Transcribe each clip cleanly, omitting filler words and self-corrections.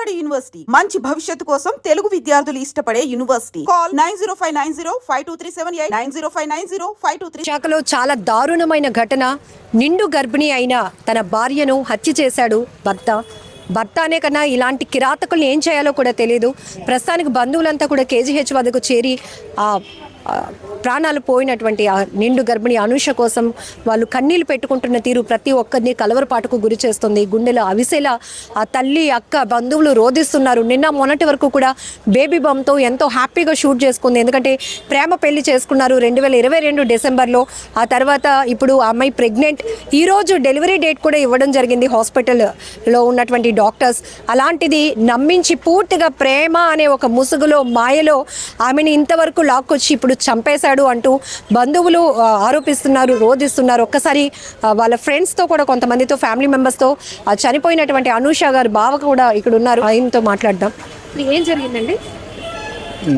Vijayawada university మంచి భవిష్యత్తు కోసం తెలుగు విద్యార్థులు ఇష్టపడే యూనివర్సిటీ. కాల్ 9059052378 90590523. శాఖలో చాలా దారుణమైన ఘటన. నిండు గర్భిణి అయిన తన భార్యను హత్య చేశాడు భర్త అనే కన్నా ఇలాంటి కిరాతకుల్ని ఏం చేయాలో కూడా తెలియదు. ప్రస్తుతానికి బంధువులంతా కూడా కేజీహెచ్ వద్దకు చేరి ప్రాణాలు పోయినటువంటి ఆ నిండు గర్భిణి అనూష కోసం వాళ్ళు కన్నీళ్లు పెట్టుకుంటున్న తీరు ప్రతి ఒక్కరిని కలవరపాటుకు గురి చేస్తుంది. గుండెలో అవిసేలా ఆ తల్లి అక్క బంధువులు రోధిస్తున్నారు. నిన్న మొన్నటి వరకు కూడా బేబీ బంతో ఎంతో హ్యాపీగా షూట్ చేసుకుంది. ఎందుకంటే ప్రేమ పెళ్లి చేసుకున్నారు 2022 డిసెంబర్లో. ఆ తర్వాత ఇప్పుడు ఆ అమ్మాయి ప్రెగ్నెంట్. ఈరోజు డెలివరీ డేట్ కూడా ఇవ్వడం జరిగింది హాస్పిటల్లో ఉన్నటువంటి డాక్టర్స్. అలాంటిది నమ్మించి పూర్తిగా ప్రేమ అనే ఒక ముసుగులో మాయలో ఆమెను ఇంతవరకు లాక్కొచ్చి ఇప్పుడు చంపేశాడు అంటూ బంధువులు ఆరోపిస్తున్నారు, రోధిస్తున్నారు. ఒక్కసారి వాళ్ళ ఫ్రెండ్స్తో కూడా కొంతమందితో ఫ్యామిలీ మెంబర్స్తో చనిపోయినటువంటి అనూష గారు బావ కూడా ఇక్కడ ఉన్నారు. ఆయనతో మాట్లాడదాం. ఏం జరిగిందండి?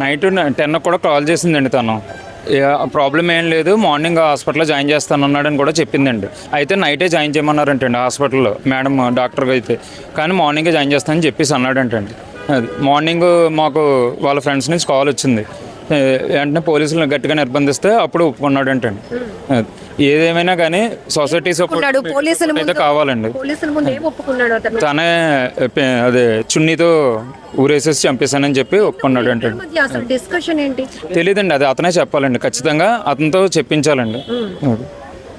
నైట్ 10 కూడా కాల్ చేసిందండి. తను ప్రాబ్లం ఏం లేదు, మార్నింగ్ హాస్పిటల్లో జాయిన్ చేస్తానన్నాడని కూడా చెప్పిందండి. అయితే నైటే జాయిన్ చేయమన్నారంటండి హాస్పిటల్లో మేడం డాక్టర్గా అయితే. కానీ మార్నింగే జాయిన్ చేస్తానని చెప్పేసి అన్నాడంటండి. అది మార్నింగ్ మాకు వాళ్ళ ఫ్రెండ్స్ నుంచి కాల్ వచ్చింది. వెంటనే పోలీసులను గట్టిగా నిర్బంధిస్తే అప్పుడు ఒప్పుకున్నాడు అంటండి. ఏదేమైనా కానీ సొసైటీ సపోర్ట్ అయితే కావాలండి. తనే అదే చున్నీతో ఊరేసేసి చంపేశానని చెప్పి ఒప్పుకున్నాడు అంటే తెలియదండి. అది అతనే చెప్పాలండి. ఖచ్చితంగా అతనితో చెప్పించాలండి.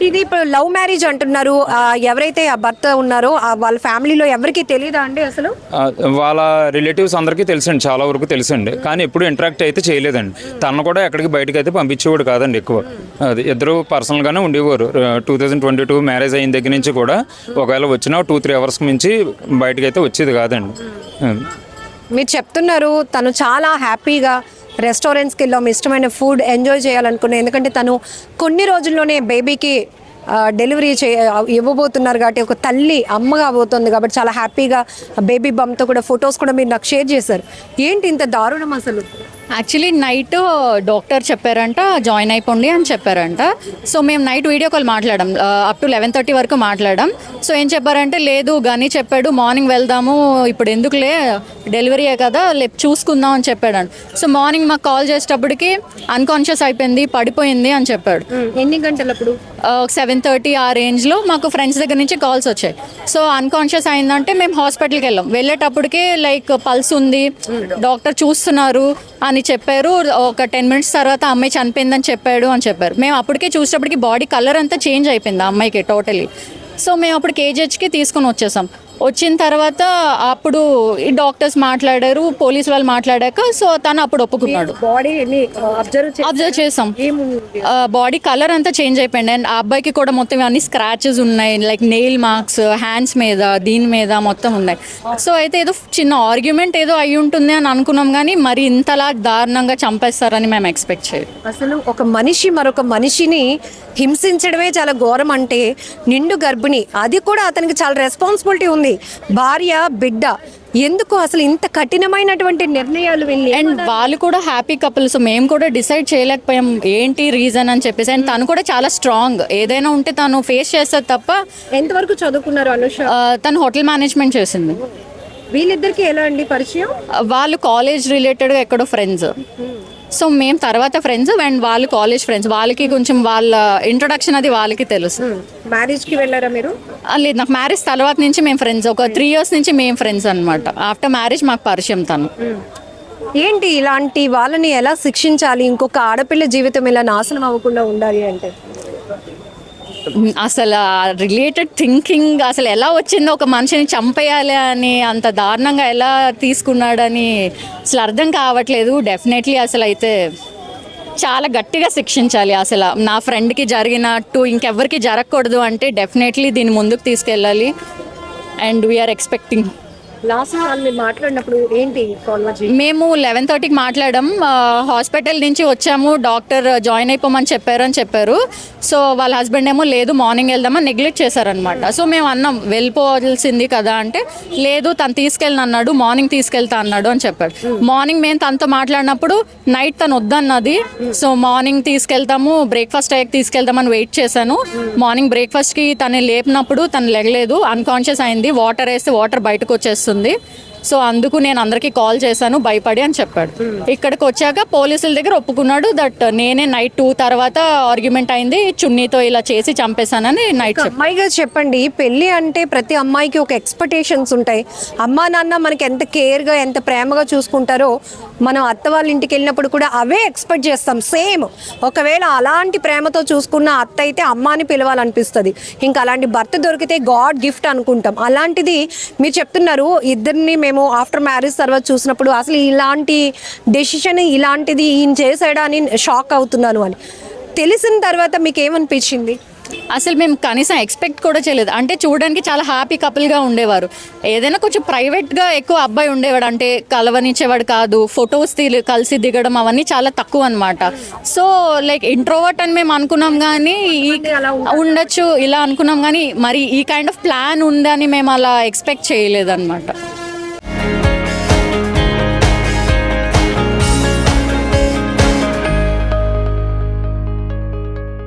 ఇది ఇప్పుడు లవ్ మ్యారేజ్ అంటున్నారు. ఎవరైతే ఆ భర్త ఉన్నారో వాళ్ళ ఫ్యామిలీలో ఎవరికి తెలియదా అండి? అసలు వాళ్ళ రిలేటివ్స్ అందరికీ తెలుసండి, చాలా వరకు తెలుసండి. కానీ ఎప్పుడు ఇంటరాక్ట్ అయితే చేయలేదండి. తను కూడా ఎక్కడికి బయటకు అయితే పంపించేవాడు కాదండి ఎక్కువ. అది ఇద్దరు పర్సనల్గానే ఉండేవారు. 2022 మ్యారేజ్ అయిన దగ్గర నుంచి కూడా ఒకవేళ వచ్చినా 2-3 అవర్స్కి మించి బయటకు అయితే వచ్చేది కాదండి. మీరు చెప్తున్నారు తను చాలా హ్యాపీగా రెస్టారెంట్స్కి వెళ్ళాం, ఇష్టమైన ఫుడ్ ఎంజాయ్ చేయాలనుకున్నాను. ఎందుకంటే తను కొన్ని రోజుల్లోనే బేబీకి డెలివరీ ఇవ్వబోతున్నారు కాబట్టి ఒక తల్లి అమ్మగా పోతుంది కాబట్టి చాలా హ్యాపీగా బేబీ బంతో కూడా ఫొటోస్ కూడా మీరు నాకు షేర్ చేశారు. ఏంటి ఇంత దారుణం అసలు? యాక్చువల్లీ నైట్ డాక్టర్ చెప్పారంట జాయిన్ అయిపోండి అని చెప్పారంట. సో మేము నైట్ వీడియో కాల్ మాట్లాడాం, అప్ టు 11:30 వరకు మాట్లాడాం. సో ఏం చెప్పారంటే లేదు గని చెప్పాడు మార్నింగ్ వెళ్దాము, ఇప్పుడు ఎందుకులే డెలివరీయే కదా చూసుకుందాం అని చెప్పాడు. సో మార్నింగ్ మాకు కాల్ చేసేటప్పటికి అన్కాన్షియస్ అయిపోయింది, పడిపోయింది అని చెప్పాడు. ఎన్ని గంటలప్పుడు? 7:30 ఆ రేంజ్లో మాకు ఫ్రెండ్స్ దగ్గర నుంచి కాల్స్ వచ్చాయి. సో అన్కాన్షియస్ అయిందంటే మేము హాస్పిటల్కి వెళ్ళాం. వెళ్ళేటప్పటికే లైక్ పల్స్ ఉంది, డాక్టర్ చూస్తున్నారు అని చెప్పారు. ఒక 10 minutes తర్వాత అమ్మాయి చనిపోయిందని చెప్పాడు అని చెప్పారు. మేము అప్పటికే చూసేటప్పటికి బాడీ కలర్ అంతా చేంజ్ అయిపోయింది ఆ అమ్మాయికి టోటలీ. సో మేము అప్పుడు కేజీహెచ్కి తీసుకొని వచ్చేసాం. వచ్చిన తర్వాత అప్పుడు ఈ డాక్టర్స్ మాట్లాడారు, పోలీసు వాళ్ళు మాట్లాడాక సో తను అప్పుడు ఒప్పుకున్నాడు. అబ్జర్వ్ చేసాం, బాడీ కలర్ అంతా చేంజ్ అయిపోయింది. అండ్ ఆ అబ్బాయికి కూడా మొత్తం అన్ని స్క్రాచెస్ ఉన్నాయి, లైక్ నెయిల్ మార్క్స్ హ్యాండ్స్ మీద దీని మీద మొత్తం ఉన్నాయి. సో అయితే ఏదో చిన్న ఆర్గ్యుమెంట్ ఏదో అయి ఉంటుంది అని అనుకున్నాం, కానీ మరి ఇంతలా దారుణంగా చంపేస్తారని మేము ఎక్స్పెక్ట్ చేయలేదు. అసలు ఒక మనిషి మరొక మనిషిని హింసించడమే చాలా ఘోరం. అంటే నిండు గర్భిణి, అది కూడా అతనికి చాలా రెస్పాన్సిబిలిటీ ఉంది. భార్య బిడ్డ, ఎందుకు అసలు ఇంత కఠినమైనటువంటి నిర్ణయాలు వెళ్ళి? అండ్ వాళ్ళు కూడా హ్యాపీ కపుల్స్. మేము కూడా డిసైడ్ చేయలేకపోయాం ఏంటి రీజన్ అని చెప్పేసి. అండ్ తను కూడా చాలా స్ట్రాంగ్, ఏదైనా ఉంటే తను ఫేస్ చేస్తుంది తప్ప. ఎంతవరకు చదువుకున్నారు అనుష? తను హోటల్ మేనేజ్మెంట్ చేసింది. వీళ్ళిద్దరికి ఎలా అండి పరిచయం? వాళ్ళు కాలేజ్ రిలేటెడ్గా ఎక్కడో ఫ్రెండ్స్. సో మేము తర్వాత ఫ్రెండ్స్ అండ్ వాళ్ళు కాలేజ్ ఫ్రెండ్స్. వాళ్ళకి కొంచెం వాళ్ళ ఇంట్రొడక్షన్ అది వాళ్ళకి తెలుసు. మ్యారేజ్కి వెళ్ళారా మీరు? లేదు, నాకు మ్యారేజ్ తర్వాత నుంచి మేము ఫ్రెండ్స్. ఒక 3 years నుంచి మేము ఫ్రెండ్స్ అనమాట. ఆఫ్టర్ మ్యారేజ్ మాకు పరిచయం తను. ఏంటి ఇలాంటి వాళ్ళని ఎలా శిక్షించాలి? ఇంకొక ఆడపిల్ల జీవితం ఇలా నాశనం అవ్వకుండా ఉండాలి అంటే అసలు రిలేటెడ్ థింకింగ్ అసలు ఎలా వచ్చిందో, ఒక మనిషిని చంపేయాలి అని అంత దారుణంగా ఎలా తీసుకున్నాడని అసలు అర్థం కావట్లేదు. డెఫినెట్లీ అసలు అయితే చాలా గట్టిగా శిక్షించాలి. అసలు నా ఫ్రెండ్కి జరిగినట్టు ఇంకెవ్వరికి జరగకూడదు అంటే డెఫినెట్లీ దీన్ని ముందుకు తీసుకెళ్ళాలి. And we are expecting. లాస్ట్ వాళ్ళు మాట్లాడినప్పుడు ఏంటి? మేము 11:30కి మాట్లాడాం. హాస్పిటల్ నుంచి వచ్చాము, డాక్టర్ జాయిన్ అయిపోమని చెప్పారు. సో వాళ్ళ హస్బెండ్ ఏమో లేదు మార్నింగ్ వెళ్దామని నెగ్లెక్ట్ చేశారనమాట. సో మేము అన్నాం వెళ్ళిపోవాల్సింది కదా అంటే లేదు తను తీసుకెళ్ళి అన్నాడు, మార్నింగ్ తీసుకెళ్తా అన్నాడు అని చెప్పాడు. మార్నింగ్ మేము తనతో మాట్లాడినప్పుడు నైట్ తను వద్దన్నది. సో మార్నింగ్ తీసుకెళ్తాము, బ్రేక్ఫాస్ట్ అయ్యాక తీసుకెళ్దామని వెయిట్ చేశాను. మార్నింగ్ బ్రేక్ఫాస్ట్కి తను లేపినప్పుడు తను లెగలేదు, అన్కాన్షియస్ అయింది. వాటర్ వేస్తే వాటర్ బయటకు వచ్చేస్తుంది. సో అందుకు నేను అందరికీ కాల్ చేశాను భయపడి అని చెప్పాడు. ఇక్కడికి వచ్చాక పోలీసుల దగ్గర ఒప్పుకున్నాడు దట్ నేనే నైట్ 2 తర్వాత ఆర్గ్యుమెంట్ అయింది, చున్నీతో ఇలా చేసి చంపేశానని నైట్ చెప్పాడు. అమ్మాయిగా చెప్పండి, పెళ్ళి అంటే ప్రతి అమ్మాయికి ఒక ఎక్స్పెక్టేషన్స్ ఉంటాయి. అమ్మా నాన్న మనకి ఎంత కేర్గా ఎంత ప్రేమగా చూసుకుంటారో మనం అత్త వాళ్ళ ఇంటికి వెళ్ళినప్పుడు కూడా అవే ఎక్స్పెక్ట్ చేస్తాం సేమ్. ఒకవేళ అలాంటి ప్రేమతో చూసుకున్న అత్త అయితే అమ్మాని పిలవాలనిపిస్తుంది. ఇంకా అలాంటి భర్త దొరికితే గాడ్ గిఫ్ట్ అనుకుంటాం. అలాంటిది మీరు చెప్తున్నారు ఇద్దరిని మేము ఆఫ్టర్ మ్యారేజ్ తర్వాత చూసినప్పుడు అసలు ఇలాంటి డెసిషన్ ఇలాంటిది ఈయన చేశాడా అని షాక్ అవుతున్నాను అని తెలిసిన తర్వాత మీకు ఏమనిపించింది? అసలు మేము కనీసం ఎక్స్పెక్ట్ కూడా చేయలేదు. అంటే చూడడానికి చాలా హ్యాపీ కపుల్గా ఉండేవారు. ఏదైనా కొంచెం ప్రైవేట్గా ఎక్కువ అబ్బాయి ఉండేవాడు, అంటే కలవనిచ్చేవాడు కాదు, ఫొటోస్ కలిసి దిగడం అవన్నీ చాలా తక్కువ అనమాట. సో లైక్ ఇంట్రోవర్ట్ అని మేము అనుకున్నాం, కానీ ఉండొచ్చు ఇలా అనుకున్నాం, కానీ మరి ఈ కైండ్ ఆఫ్ ప్లాన్ ఉందని మేము అలా ఎక్స్పెక్ట్ చేయలేదు అనమాట.